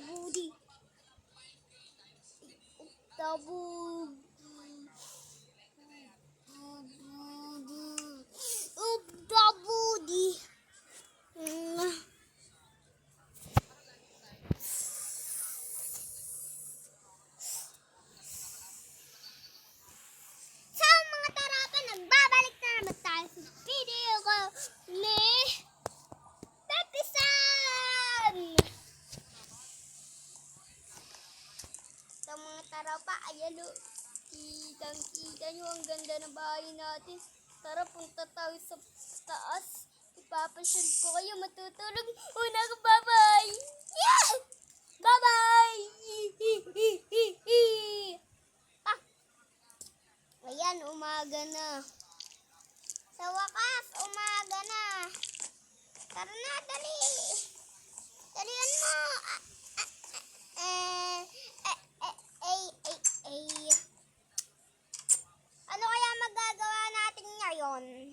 Tabudi. Tabudi. Tabudi. So mga tarapa, nagbabalik na naman tayo sa video ko ni Pepisan! So mga tarapa, ayan o, kitang-kita nyo ang ganda ng bahay natin. Tara, punta tayo sa taas. Ipapasyal ko kayo, matutulog. Una ko, bye-bye! Yeah! Bye-bye! Ayan, umaga na. Sa wakas, umaga na. Tara na, dali. Dalian mo. Ano kaya magagawa natin ngayon?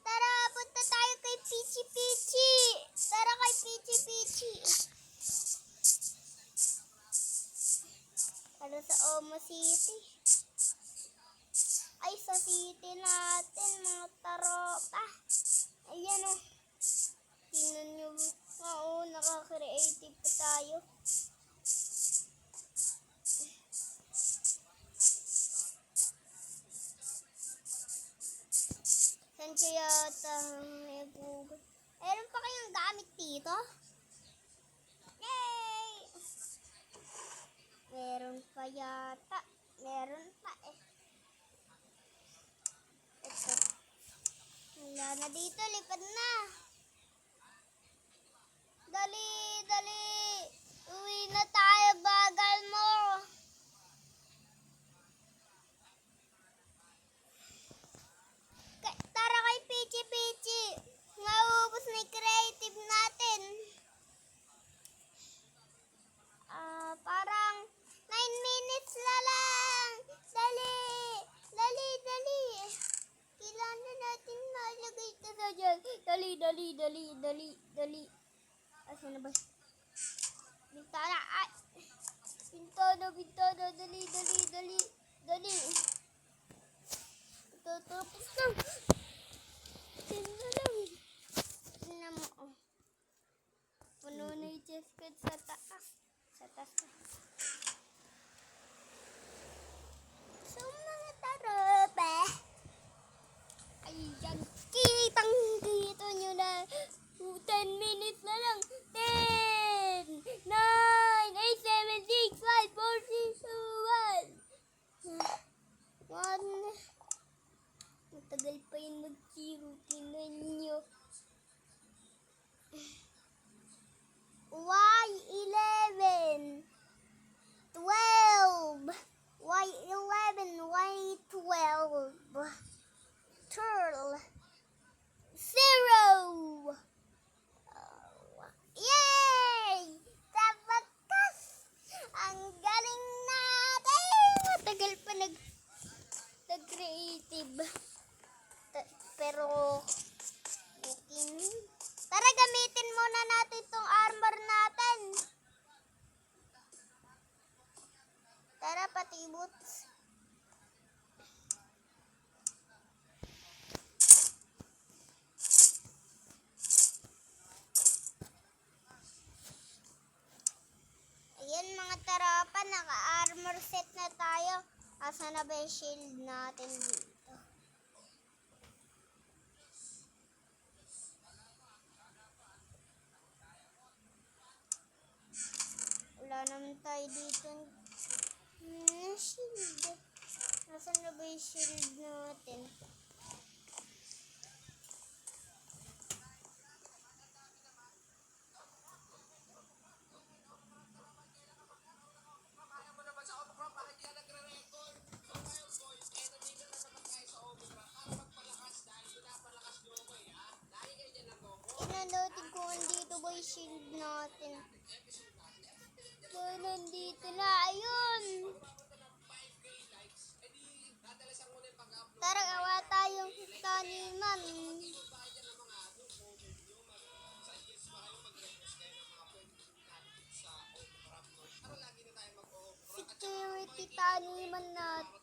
Tara, punta tayo kay Pichi Pichi. Tara kay Pichi Pichi. Tara sa Omo City. Ay, sa city natin, mga taropa. Ayan o. Tingnan nyo. Oo, nakaka-creative pa tayo. Saan kaya may Google? Meron pa kayong gamit dito? Yay! Meron pa yata. Meron pa eh. Ito. Wala na dito. Lipad na. Dali, dali. Uwi na tayo. Bagal mo. Tara kay Pichi Pichi. Naubos na yung creative natin. Parang 9 minutes na lang. Dali. Dali, dali. Kailangan natin malagay ito sa dyan. Dali, dali, dali, dali, dali. Asan na ba? Bintana. Ay. Bintana, bintana. Dali, dali, dali. Dali. Tapos na. Tingnan lang. Tingnan mo. Oh. Puno na yung chest pad sa taas. Sa taas na. So mga taropa. Ayan. Kitang-kita nyo na. 10 minutes na lang. 10, 9, 8, 7, 6, 5, 4, 3, 2, 1. 1. Matagal pa yun mag-zero. Tingnan nyo. Y11. 12. Y11. Y12. Turtle. 0. Yay! Sa wakas! Ang galing natin! Matagal pa nag-creative. Pero, okay. Tara, gamitin muna natin itong armor natin. Tara, pati boots. Ayan mga tarapa, naka-armor set na tayo. Asa na ba yung shield natin dito? Wala naman tayo dito. Shield. Nasaan na ba yung shield natin? Inanotin ko andito ba yung shield natin? Nandito na, ayun. Tara, gawa tayong taniman. taniman natin.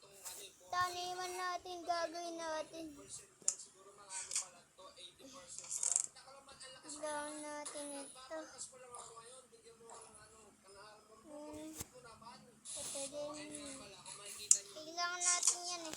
Taniman natin, gagawin natin. Gawin natin ito. Ito din. Kailangan natin yan eh.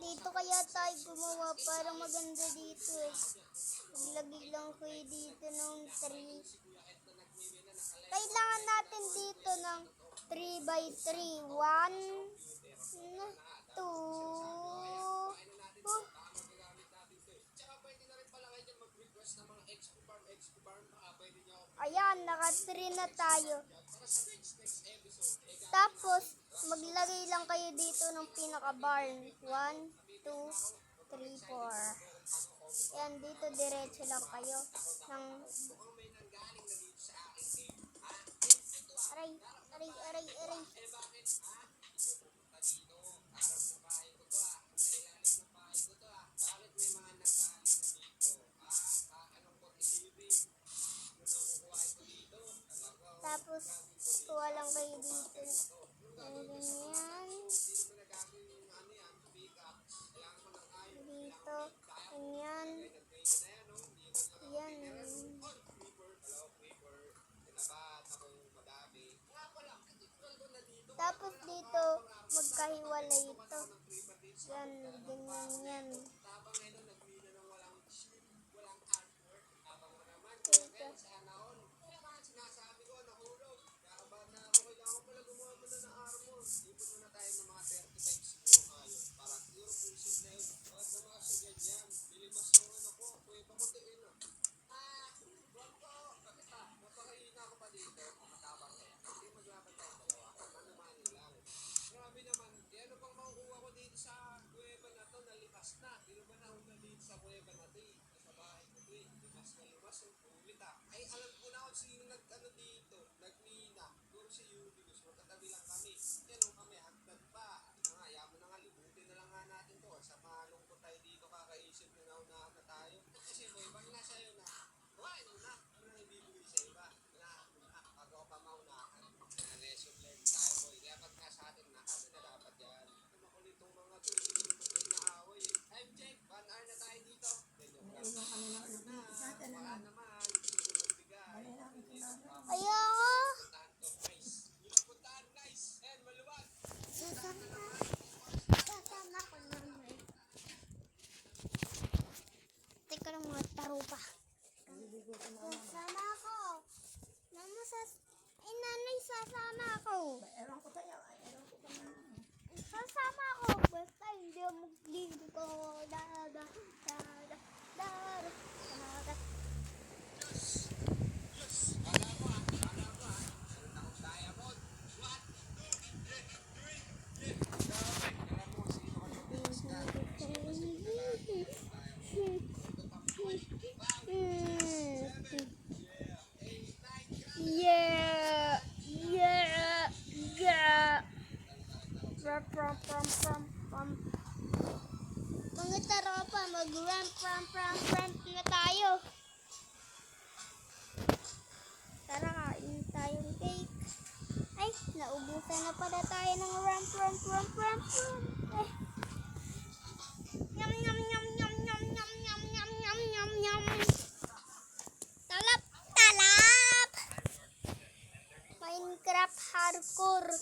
Dito kaya tayo gumawa para maganda dito eh. Maglagay lang kayo dito ng 3. Kailangan natin dito ng 3 by 3. 1, 2, ayan, naka 3 na tayo. Tapos, maglagay lang kayo dito ng pinaka-barn. 1, 2, 3, 4. Yan, dito diretso lang kayo. Aray, aray, aray, aray. Tapos, kuha lang kayo dito. Ganyan. Dito. Ganyan. Yan. Tapos dito, magkahiwalay ito. Yan, ganyan yan. Ayaw! Sasama ko naman. Teka lang mga tarupa. Sasama ako. Mama, nanay, sasama ako. Sasama ako. Basta hindi ako magligo. Yeah. Mga taropa, mag-ramp na tayo. Tara, kain tayong cake. Ay, naubusan na pala tayo ng ramp. Eh. Yum. Talap. Minecraft hardcore.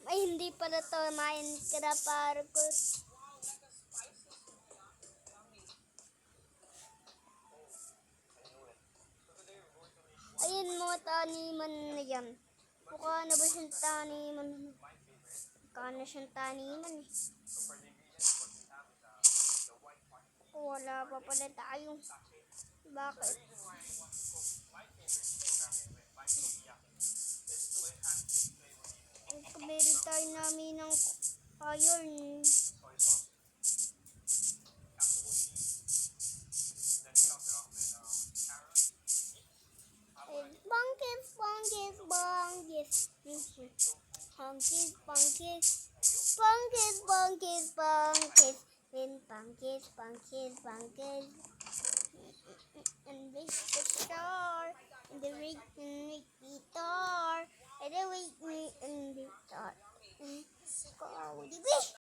Ay, hindi pala to Minecraft hardcore. Ayun, mga taniman na yan. Mukha na ba siyang taniman? Mukha na siyang taniman eh. Wala pa pala tayo. Bakit? Meron tayo namin ng iron. Bunkies, bunkies, bunkies. Bunkies, bunkies. Bunkies, bunkies, bunkies. Then bunkies, bunkies, bunkies. And reach the star. And the reach guitar. And the wait me and the star. Go, the wish.